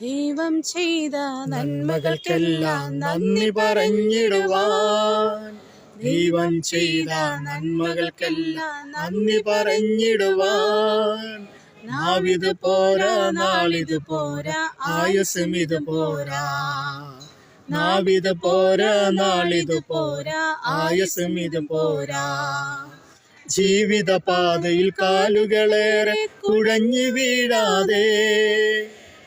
ദൈവം ചെയ്ത നന്മകൾക്കെല്ലാം നന്ദി പറഞ്ഞിടുവാൻ. ദൈവം ചെയ്ത നന്മകൾക്കെല്ലാം നന്ദി പറഞ്ഞിടുവാൻ. നാവിത് പോരാ, നാളിത് പോരാ, ആയുസ്സും ഇത് പോരാ. നാവിത് പോരാ, നാളിത് പോരാ, ആയുസ്സും ഇത് പോരാ. ജീവിത പാതയിൽ കാലുകളേറെ കുഴഞ്ഞു വീഴാതെ,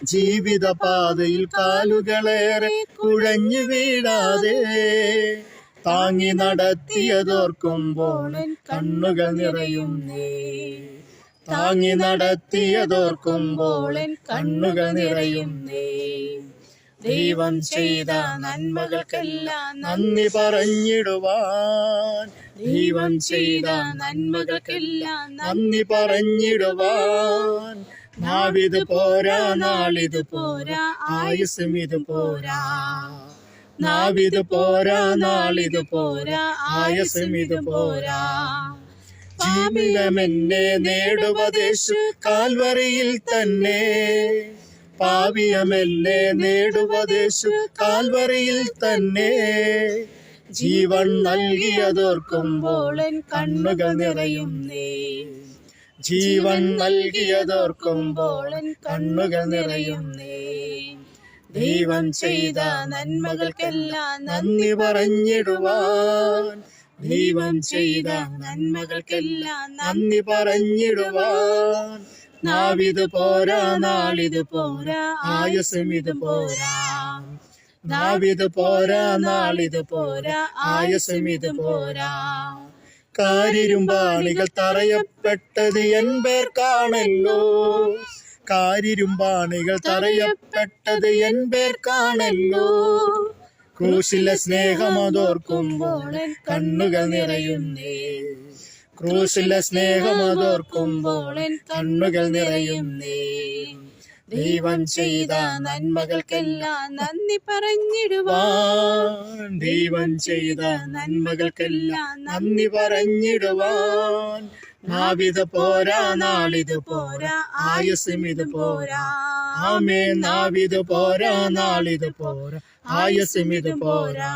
ജീവിത പാതയിൽ കാലുകളേറെ കുഴഞ്ഞു വീഴാതെ, താങ്ങി നടത്തിയതോർക്കുമ്പോൾ കണ്ണുകൾ നിറയുന്നേ. താങ്ങി നടത്തിയതോർക്കുമ്പോൾ കണ്ണുകൾ നിറയുന്നേ. ദൈവം ചെയ്ത നന്മകൾക്കെല്ലാം നന്ദി പറഞ്ഞിടുവാൻ. ദൈവം ചെയ്ത നന്മകൾക്കെല്ലാം നന്ദി പറഞ്ഞിടുവാൻ. നാവിത് പോരാ, നാളിത് പോരാ, ആയുസ്സും ഇത് പോരാ. നാവിത് പോരാ, നാളിത് പോരാ, ആയുസ്സും ഇത് പോരാ. ജീവിതമെന്നെ നേടുവദേശു കാൽവറിയിൽ തന്നെ. പാപിയമെന്നെ നേടുവദേശു കാൽവറിയിൽ തന്നെ. ജീവൻ നൽകിയതോർക്കുമ്പോൾ കണ്ണുകൾ നിറയുന്നേ. ജീവൻ നൽകിയതോർക്കുമ്പോൾ കണ്ണുകൾ നിറയുന്നേ. ദൈവം ചെയ്ത നന്മകൾക്കെല്ലാം നന്ദി പറഞ്ഞിടുവാൻ. ദൈവം ചെയ്ത നന്മകൾക്കെല്ലാം നന്ദി പറഞ്ഞിടുവാൻ. നാവിത് പോരാ, നാളിത് പോരാ, ആയുസ്സും ഇത് പോരാ. നാവിത് പോരാ, നാളിത് പോരാ, ആയുസ്സും ഇത് പോരാ. കാരിരുമ്പാണികൾ തറയപ്പെട്ടത് എൻപേർക്കാണല്ലോ. കാരിരുമ്പാണികൾ തറയപ്പെട്ടത് എൻപേർക്കാണല്ലോ. ക്രൂശിലെ സ്നേഹമതോർക്കുമ്പോൾ കണ്ണുകൾ നിറയുന്നേ. ക്രൂശിലെ സ്നേഹമതോർക്കുമ്പോൾ കണ്ണുകൾ നിറയുന്നേ. ദൈവം ചെയ്ത നന്മകൾക്കെല്ലാം നന്ദി പറഞ്ഞിടുവാൻ. ദൈവം ചെയ്ത നന്മകൾക്കെല്ലാം നന്ദി പറഞ്ഞിടുവാൻ. നാവിത് പോരാ, നാളിത് പോരാ, ആയുസ്സും ഇത് പോരാ. ആമേൻ. നാവിത് പോരാ, നാളിത് പോരാ, ആയുസ്സും ഇത് പോരാ.